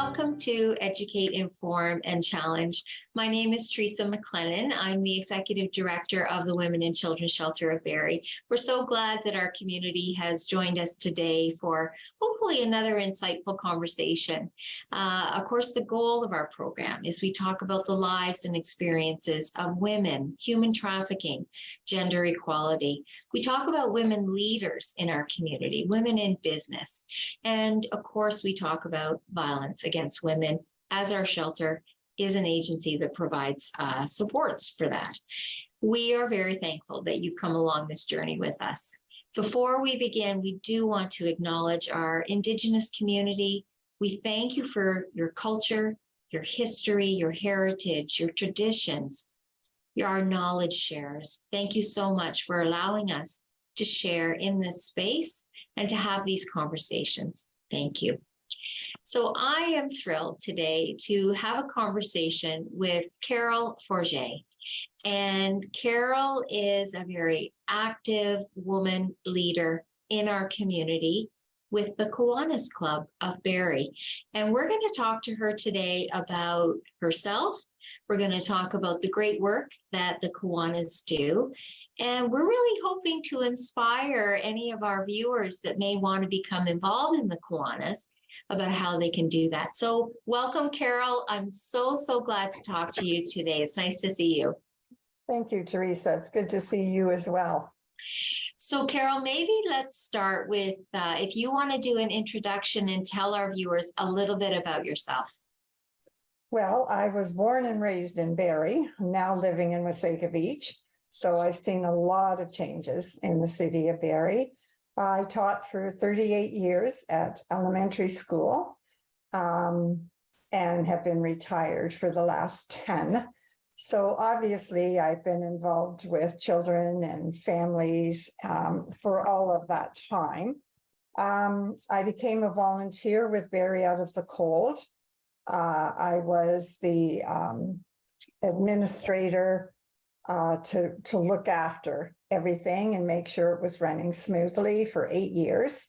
Welcome to Educate, Inform, and Challenge. My name is Teresa MacLennan. I'm the Executive Director of the Women and Children's Shelter of Barrie. We're so glad that our community has joined us today for hopefully another insightful conversation. Of course, the goal of our program is we talk about the lives and experiences of women, human trafficking, gender equality. We talk about women leaders in our community, women in business, and of course, we talk about violence against women, as our shelter is an agency that provides supports for that. We are very thankful that you've come along this journey with us. Before we begin, we do want to acknowledge our Indigenous community. We thank you for your culture, your history, your heritage, your traditions, our knowledge shares. Thank you so much for allowing us to share in this space and to have these conversations. Thank you. So I am thrilled today to have a conversation with Carol Forget. And Carol is a very active woman leader in our community with the Kiwanis Club of Barrie. And we're going to talk to her today about herself. We're going to talk about the great work that the Kiwanis do. And we're really hoping to inspire any of our viewers that may want to become involved in the Kiwanis about how they can do that. So welcome, Carol. I'm so glad to talk to you today. It's nice to see you. Thank you, Teresa. It's good to see you as well. So Carol, maybe let's start with, if you want to do an introduction and tell our viewers a little bit about yourself. Well, I was born and raised in Barrie, now living in Wasaga Beach. So I've seen a lot of changes in the city of Barrie. I taught for 38 years at elementary school and have been retired for the last 10. So obviously I've been involved with children and families for all of that time. I became a volunteer with Barrie Out of the Cold. I was the administrator to look after everything and make sure it was running smoothly for 8 years.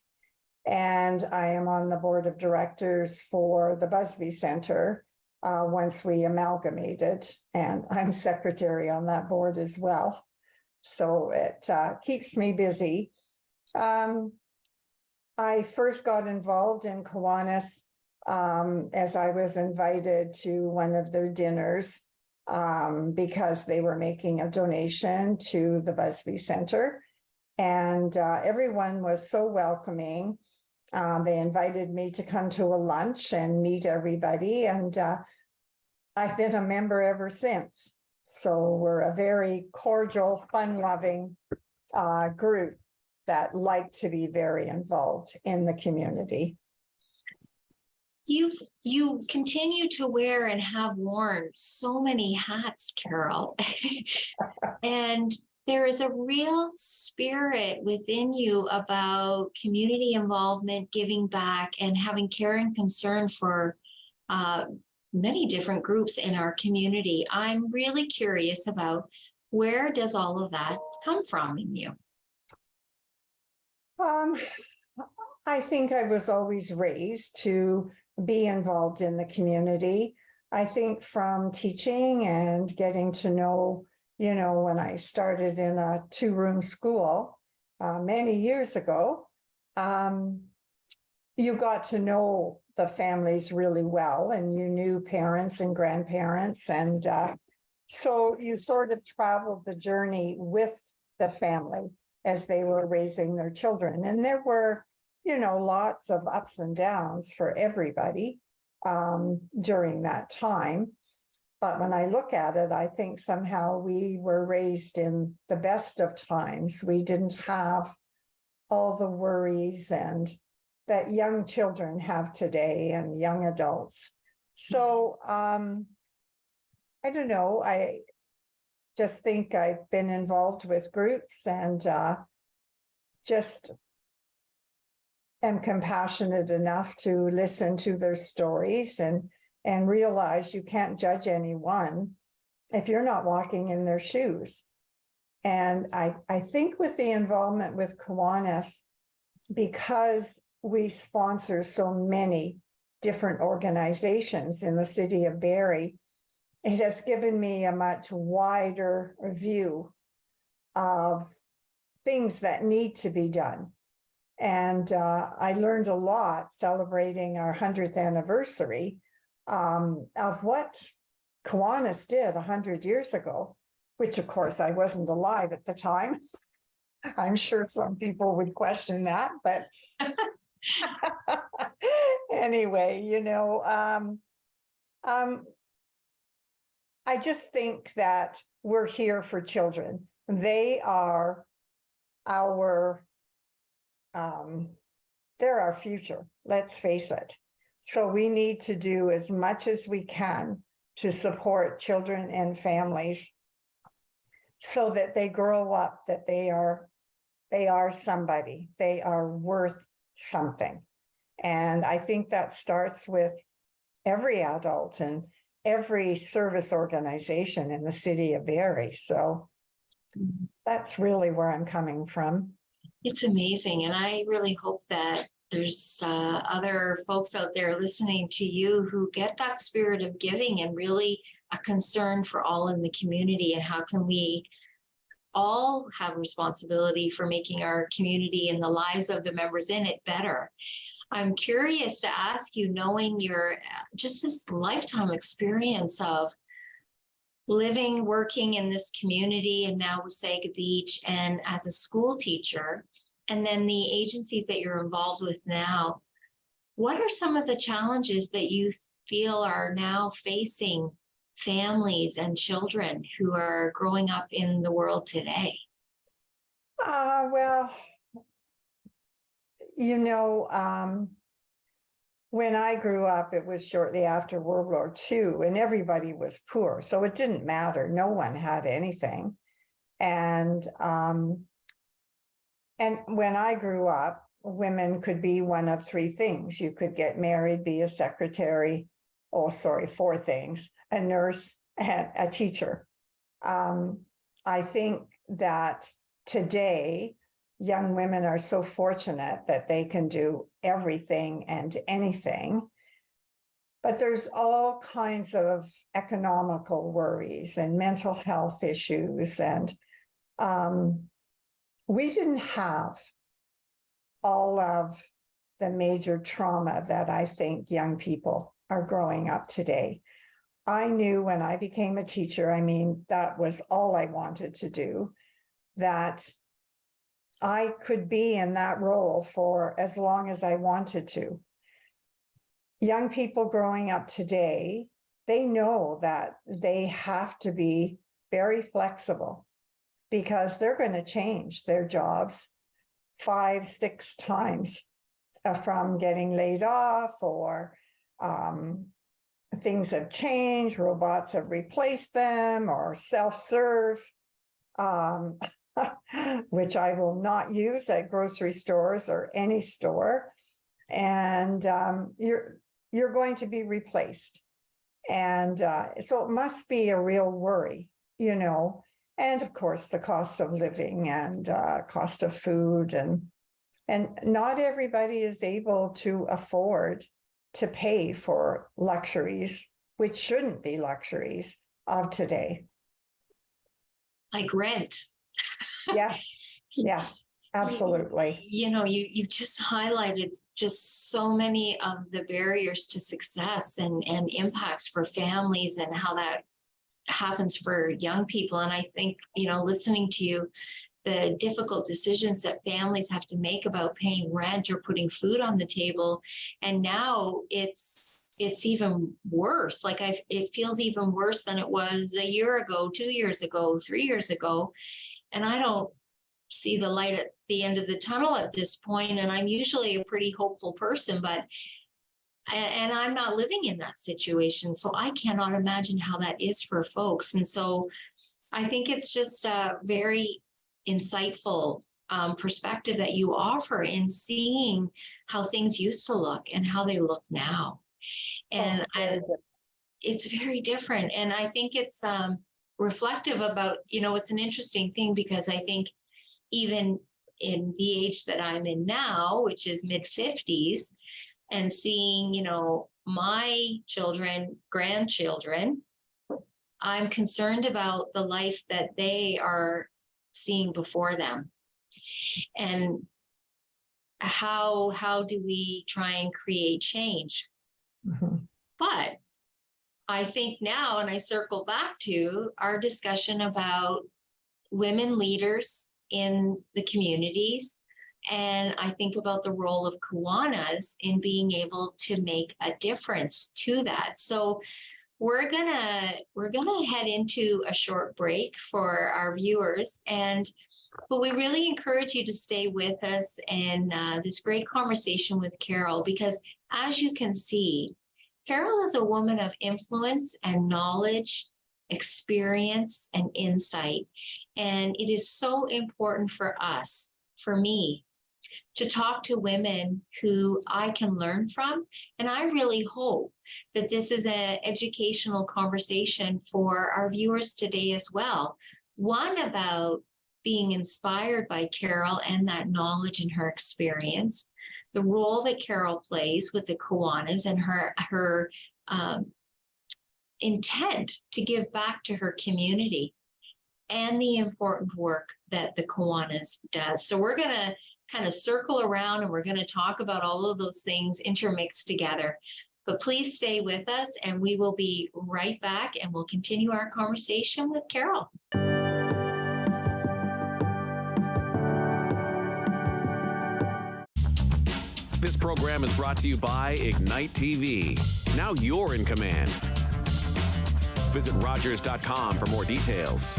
And I am on the board of directors for the Busby Center once we amalgamated, and I'm secretary on that board as well. So it keeps me busy. I first got involved in Kiwanis as I was invited to one of their dinners because they were making a donation to the Busby Center. And everyone was so welcoming. They invited me to come to a lunch and meet everybody. And I've been a member ever since. So we're a very cordial, fun-loving group that like to be very involved in the community. You continue to wear and have worn so many hats, Carol. And there is a real spirit within you about community involvement, giving back, and having care and concern for many different groups in our community. I'm really curious about, where does all of that come from in you? I think I was always raised to be involved in the community. I think from teaching and getting to know, when I started in a 2-room school many years ago, you got to know the families really well, and you knew parents and grandparents. And so you sort of traveled the journey with the family as they were raising their children. And there were lots of ups and downs for everybody during that time. But when I look at it, I think somehow we were raised in the best of times. We didn't have all the worries and that young children have today and young adults. So I don't know. I just think I've been involved with groups and just am compassionate enough to listen to their stories and realize you can't judge anyone if you're not walking in their shoes. And I think with the involvement with Kiwanis, because we sponsor so many different organizations in the city of Barrie, it has given me a much wider view of things that need to be done. And I learned a lot celebrating our 100th anniversary of what Kiwanis did 100 years ago, which of course I wasn't alive at the time. I'm sure some people would question that, but anyway, I just think that we're here for children. They are our, they're our future, let's face it. So we need to do as much as we can to support children and families so that they grow up, that they are somebody, they are worth something. And I think that starts with every adult and every service organization in the city of Barrie. So that's really where I'm coming from. It's amazing. And I really hope that there's other folks out there listening to you who get that spirit of giving and really a concern for all in the community, and how can we all have responsibility for making our community and the lives of the members in it better. I'm curious to ask you, knowing your just this lifetime experience of living, working in this community, and now with Saga Beach and as a school teacher, and then the agencies that you're involved with now, what are some of the challenges that you feel are now facing families and children who are growing up in the world today? Well, when I grew up, it was shortly after World War II, and everybody was poor. So it didn't matter. No one had anything. And when I grew up, women could be one of three things. You could get married, be a secretary, four things: a nurse and a teacher. I think that today, young women are so fortunate that they can do everything and anything. But there's all kinds of economical worries and mental health issues. And we didn't have all of the major trauma that I think young people are growing up today. I knew when I became a teacher, that was all I wanted to do, that I could be in that role for as long as I wanted to. Young people growing up today, they know that they have to be very flexible because they're going to change their jobs 5-6 times from getting laid off, or things have changed, robots have replaced them, or self-serve, which I will not use at grocery stores or any store. And you're going to be replaced. And so it must be a real worry, and of course the cost of living and cost of food, and not everybody is able to afford to pay for luxuries, which shouldn't be luxuries of today. Like rent. Yes, absolutely. You just highlighted just so many of the barriers to success and impacts for families and how that happens for young people. And I think, listening to you, the difficult decisions that families have to make about paying rent or putting food on the table. And now it's even worse. Like it feels even worse than it was a year ago, 2 years ago, 3 years ago. And I don't see the light at the end of the tunnel at this point. And I'm usually a pretty hopeful person, and I'm not living in that situation. So I cannot imagine how that is for folks. And so I think it's just a very insightful perspective that you offer in seeing how things used to look and how they look now. And it's very different. And I think it's reflective about, it's an interesting thing, because I think even in the age that I'm in now, which is mid-50s, and seeing, my children, grandchildren, I'm concerned about the life that they are seeing before them. And how do we try and create change? Mhm. But I think now, and I circle back to our discussion about women leaders in the communities. And I think about the role of Kiwanis in being able to make a difference to that. So we're gonna head into a short break for our viewers, but we really encourage you to stay with us in this great conversation with Carol, because as you can see, Carol is a woman of influence and knowledge, experience, and insight. And it is so important for us, for me, to talk to women who I can learn from. And I really hope that this is an educational conversation for our viewers today as well. One, about being inspired by Carol and that knowledge and her experience, the role that Carol plays with the Kiwanis and her intent to give back to her community, and the important work that the Kiwanis does. So we're going to kind of circle around and we're going to talk about all of those things intermixed together. But please stay with us and we will be right back and we'll continue our conversation with Carol. This program is brought to you by Ignite TV. Now you're in command. Visit Rogers.com for more details.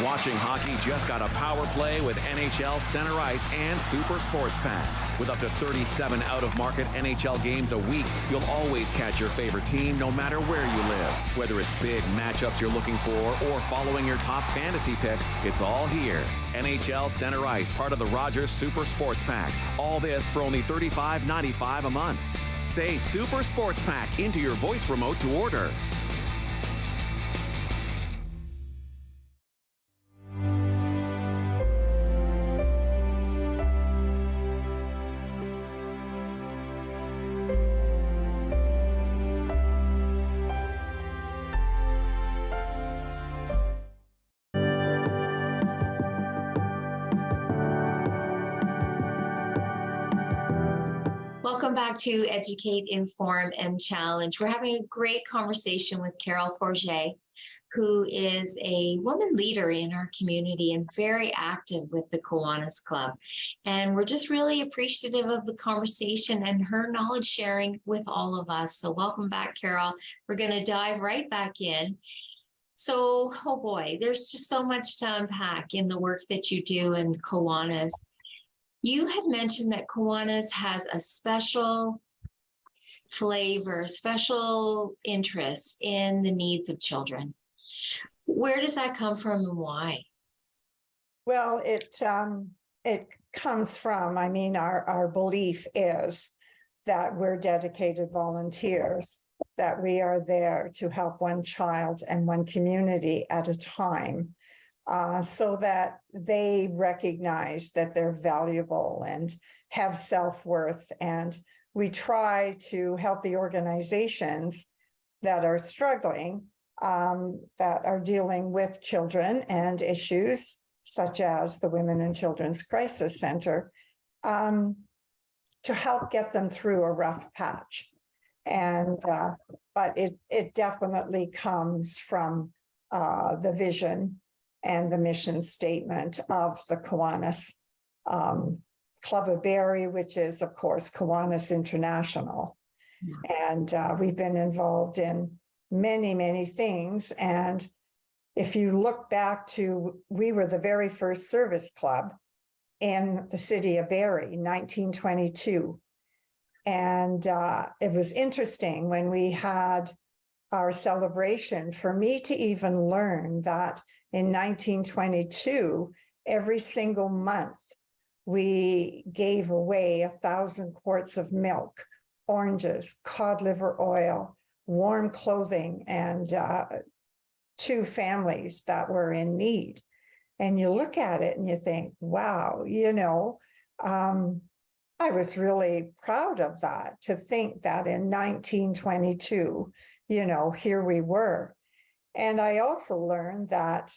Watching hockey just got a power play with NHL Center Ice and Super Sports Pack. With up to 37 out-of-market NHL games a week, you'll always catch your favorite team no matter where you live. Whether it's big matchups you're looking for or following your top fantasy picks, it's all here. NHL Center Ice, part of the Rogers Super Sports Pack. All this for only $35.95 a month. Say Super Sports Pack into your voice remote to order. Welcome back to Educate, Inform, and Challenge. We're having a great conversation with Carol Forget, who is a woman leader in our community and very active with the Kiwanis Club. And we're just really appreciative of the conversation and her knowledge sharing with all of us. So welcome back, Carol. We're going to dive right back in. So, oh boy, there's just so much to unpack in the work that you do in Kiwanis. You had mentioned that Kiwanis has a special flavor, special interest in the needs of children. Where does that come from and why? Well, it comes from, our belief is that we're dedicated volunteers, that we are there to help one child and one community at a time. So that they recognize that they're valuable and have self-worth. And we try to help the organizations that are struggling, that are dealing with children and issues such as the Women and Children's Crisis Center, to help get them through a rough patch. And but it definitely comes from the vision and the mission statement of the Kiwanis Club of Barrie, which is, of course, Kiwanis International. And we've been involved in many, many things. And if you look back to, we were the very first service club in the city of Barrie, 1922. And it was interesting when we had our celebration for me to even learn that in 1922, every single month, we gave away 1,000 quarts of milk, oranges, cod liver oil, warm clothing, and to families that were in need. And you look at it and you think, wow, I was really proud of that, to think that in 1922, here we were. And I also learned that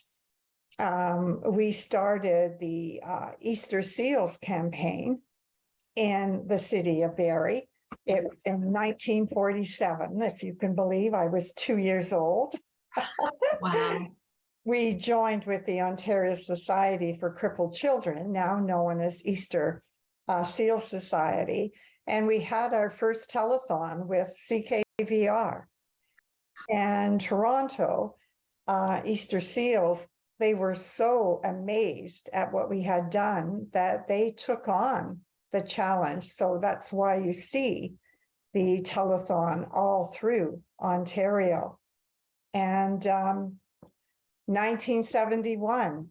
we started the Easter Seals campaign in the city of Barrie. It was in 1947, if you can believe. I was 2 years old. Wow. We joined with the Ontario Society for Crippled Children, now known as Easter Seal Society, and we had our first telethon with CKVR. And Toronto, Easter Seals, they were so amazed at what we had done that they took on the challenge. So that's why you see the telethon all through Ontario. And 1971,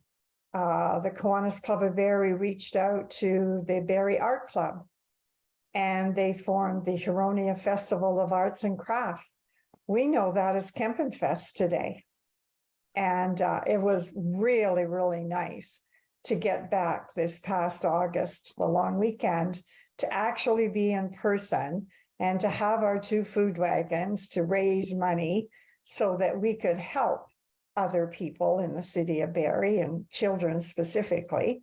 the Kiwanis Club of Barrie reached out to the Barrie Art Club, and they formed the Huronia Festival of Arts and Crafts. We know that as Kempenfest today. And it was really, really nice to get back this past August, the long weekend, to actually be in person and to have our 2 food wagons to raise money so that we could help other people in the city of Barrie and children specifically.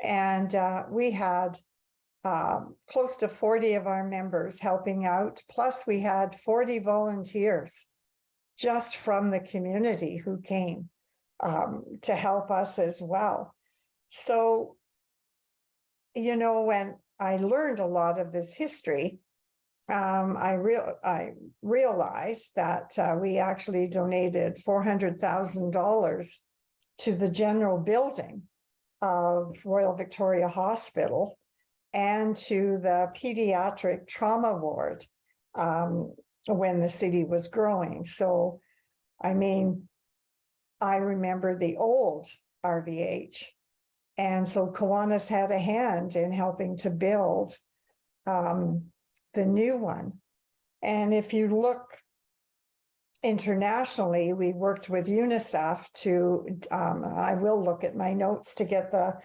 And we had close to 40 of our members helping out. Plus we had 40 volunteers just from the community who came to help us as well. So, when I learned a lot of this history, I realized that we actually donated $400,000 to the general building of Royal Victoria Hospital and to the pediatric trauma ward when the city was growing. So, I remember the old RVH. And so Kiwanis had a hand in helping to build the new one. And if you look internationally, we worked with UNICEF to, I will look at my notes to get the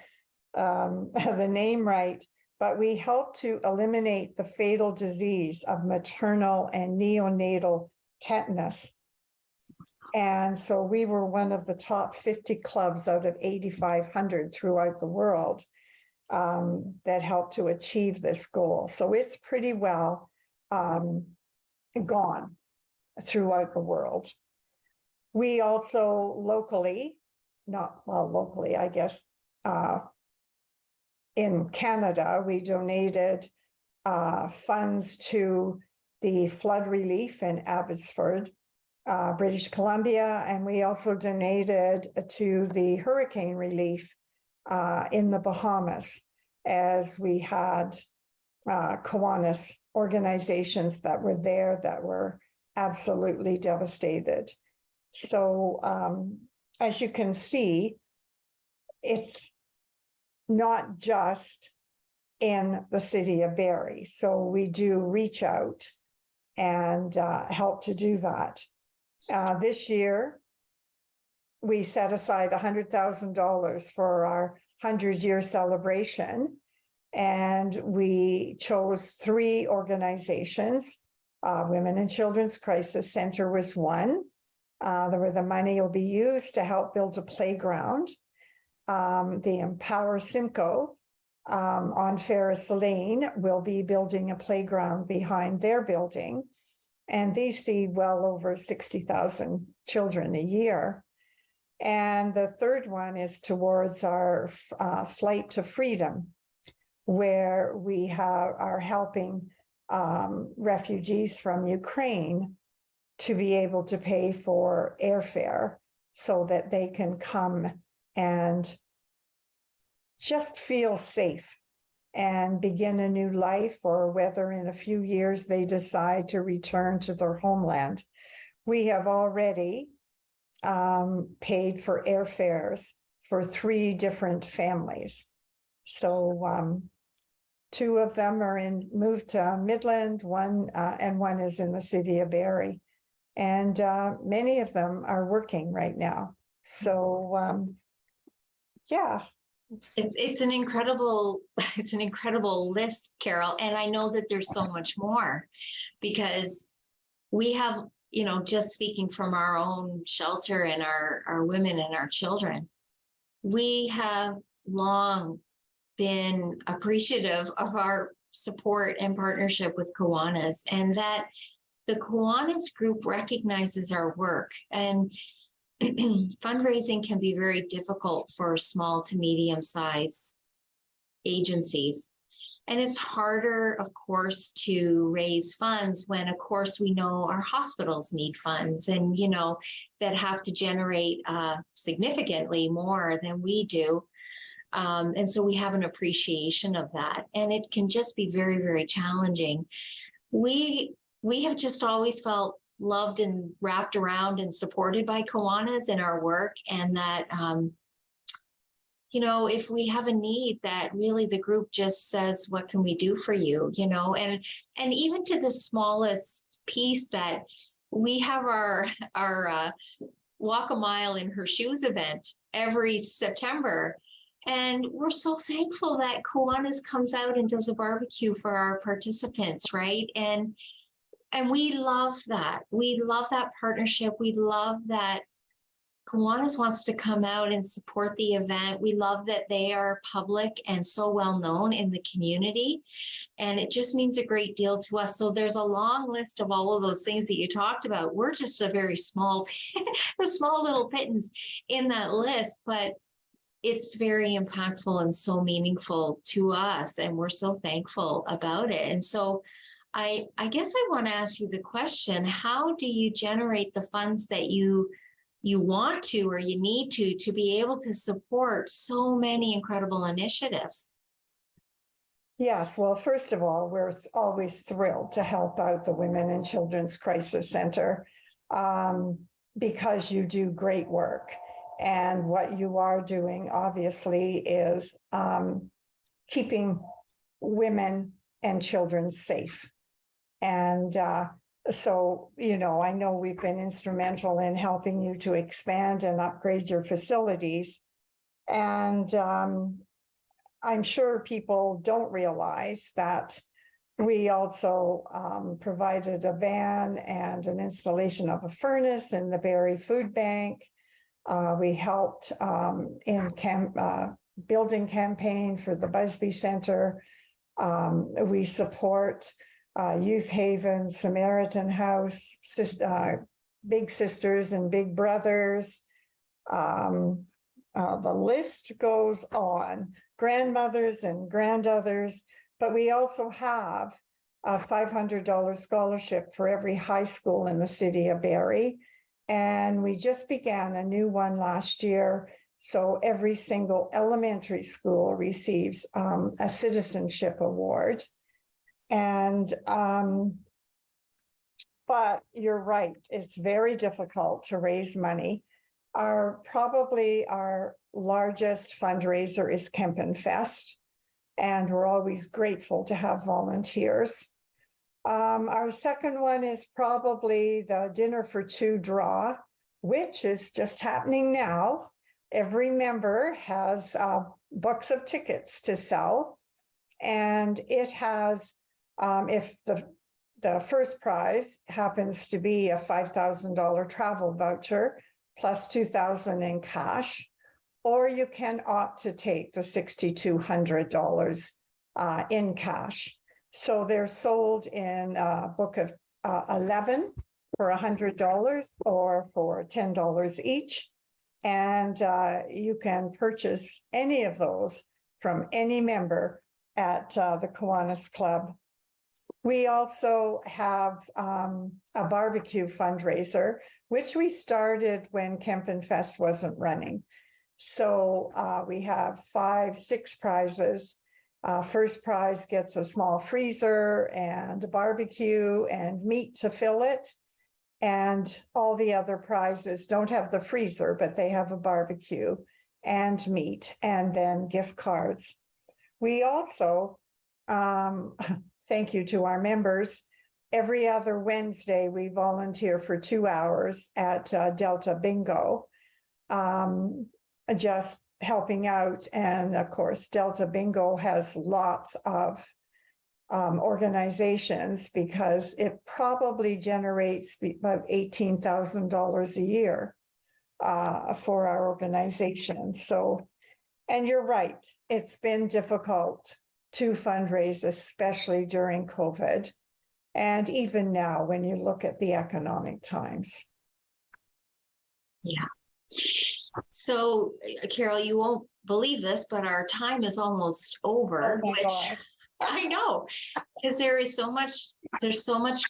name right, but we helped to eliminate the fatal disease of maternal and neonatal tetanus. And so we were one of the top 50 clubs out of 8,500 throughout the world that helped to achieve this goal. So it's pretty well gone throughout the world. We also locally, I guess, in Canada, we donated funds to the flood relief in Abbotsford, British Columbia, and we also donated to the hurricane relief in the Bahamas, as we had Kiwanis organizations that were there that were absolutely devastated. So as you can see, it's not just in the city of Barrie. So we do reach out and help to do that. This year, we set aside $100,000 for our 100-year celebration, and we chose 3 organizations. Women and Children's Crisis Center was one, where the money will be used to help build a playground. The Empower Simcoe on Ferris Lane will be building a playground behind their building. And these see well over 60,000 children a year. And the third one is towards our Flight to Freedom, where we are helping refugees from Ukraine to be able to pay for airfare so that they can come and just feel safe and begin a new life, or whether in a few years they decide to return to their homeland. We have already paid for airfares for 3 different families. So 2 of them are moved to Midland, one is in the city of Barrie. And many of them are working right now. So Yeah. It's an incredible it's an incredible list, Carol, and I know that there's so much more because we have, just speaking from our own shelter and our women and our children, we have long been appreciative of our support and partnership with Kiwanis, and that the Kiwanis group recognizes our work. And fundraising can be very difficult for small to medium-sized agencies. And it's harder, of course, to raise funds when, of course, we know our hospitals need funds and, that have to generate significantly more than we do. And so we have an appreciation of that. And it can just be very, very challenging. We have just always felt loved and wrapped around and supported by Kiwanis in our work, and that if we have a need, that really the group just says, what can we do for you? And even to the smallest piece, that we have our Walk a Mile in Her Shoes event every September. And we're so thankful that Kiwanis comes out and does a barbecue for our participants, right? And we love that. We love that partnership. We love that Kiwanis wants to come out and support the event. We love that they are public and so well known in the community. And it just means a great deal to us. So there's a long list of all of those things that you talked about. We're just a very small, the small little pittance in that list, but it's very impactful and so meaningful to us. And we're so thankful about it. And so I guess I want to ask you the question, how do you generate the funds that you want to or you need to be able to support so many incredible initiatives? Yes, well, first of all, we're always thrilled to help out the Women and Children's Crisis Center because you do great work. And what you are doing, obviously, is keeping women and children safe. And so, I know we've been instrumental in helping you to expand and upgrade your facilities. And I'm sure people don't realize that we also provided a van and an installation of a furnace in the Barrie Food Bank. We helped in building campaign for the Busby Center. We support Youth Haven, Samaritan House, Big Sisters and Big Brothers. The list goes on, grandmothers and grandothers, but we also have a $500 scholarship for every high school in the city of Barrie. And we just began a new one last year. So every single elementary school receives a citizenship award. And, but you're right, it's very difficult to raise money. Probably our largest fundraiser is Kempen Fest, and we're always grateful to have volunteers. Our second one is probably the Dinner for Two draw, which is just happening now. Every member has books of tickets to sell, and it has, if the first prize happens to be a $5,000 travel voucher plus $2,000 in cash, or you can opt to take the $6,200 in cash. So they're sold in a book of 11 for $100 or for $10 each. And you can purchase any of those from any member at the Kiwanis Club. We also have a barbecue fundraiser, which we started when Kempen Fest wasn't running. So we have 6 prizes. First prize gets a small freezer and a barbecue and meat to fill it. And all the other prizes don't have the freezer, but they have a barbecue and meat and then gift cards. We also, thank you to our members, every other Wednesday we volunteer for 2 hours at Delta Bingo. Just helping out. And of course, Delta Bingo has lots of organizations, because it probably generates about $18,000 a year for our organization. So, and you're right, it's been difficult to fundraise, especially during COVID. And even now, when you look at the economic times. Yeah. So, Carol, you won't believe this, but our time is almost over, Oh my which God. I know, because there's so much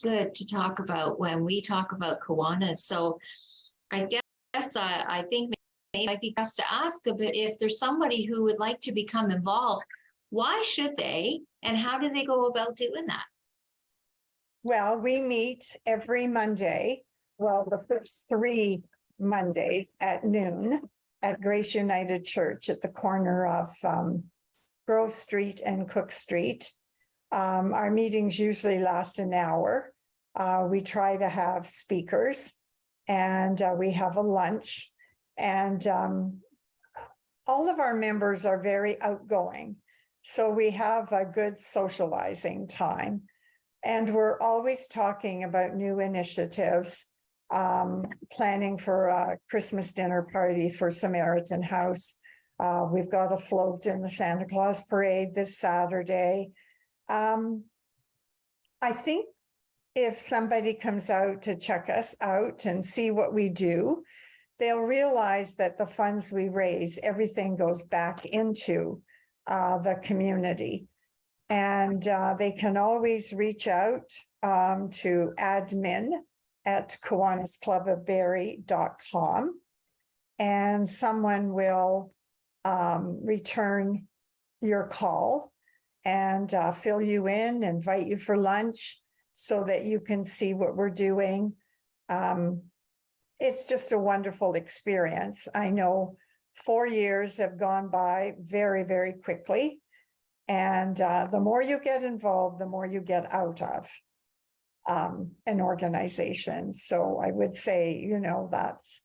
good to talk about when we talk about Kiwanis. So I guess I think maybe it might be best to ask a bit if there's somebody who would like to become involved, why should they, and how do they go about doing that? Well, we meet every Monday, well, the first 3 Mondays at noon at Grace United Church at the corner of Grove Street and Cook Street. Our meetings usually last an hour. We try to have speakers, and we have a lunch, and all of our members are very outgoing. So we have a good socializing time, and we're always talking about new initiatives, planning for a Christmas dinner party for Samaritan House. We've got a float in the Santa Claus Parade this Saturday. I think if somebody comes out to check us out and see what we do, they'll realize that the funds we raise, everything goes back into the community. And they can always reach out to admin@kiwanisclubofbarrie.com, and someone will return your call and fill you in, invite you for lunch so that you can see what we're doing. It's just a wonderful experience. I know 4 years have gone by very, very quickly. And the more you get involved, the more you get out of an organization. So I would say, that's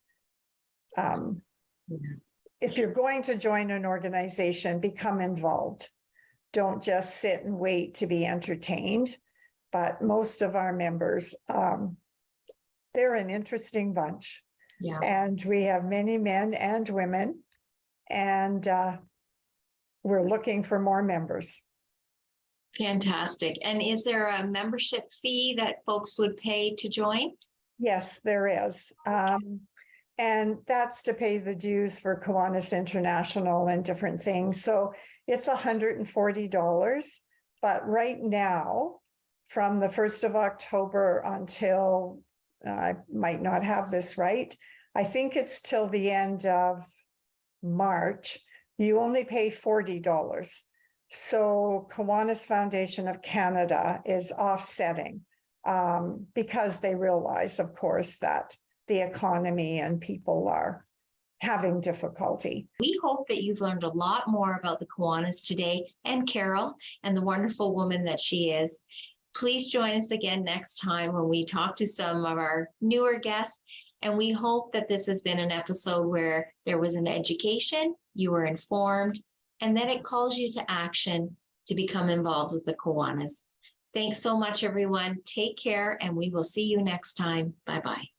if you're going to join an organization, become involved. Don't just sit and wait to be entertained. But most of our members, they're an interesting bunch. Yeah. And we have many men and women, and we're looking for more members. Fantastic. And is there a membership fee that folks would pay to join? Yes, there is. And that's to pay the dues for Kiwanis International and different things. So it's $140. But right now, from the 1st of October until, I might not have this right, I think it's till the end of March, you only pay $40. So Kiwanis Foundation of Canada is offsetting because they realize, of course, that the economy and people are having difficulty. We hope that you've learned a lot more about the Kiwanis today, and Carol, and the wonderful woman that she is. Please join us again next time when we talk to some of our newer guests. And we hope that this has been an episode where there was an education, you were informed, and then it calls you to action to become involved with the Kiwanis. Thanks so much, everyone. Take care, and we will see you next time. Bye-bye.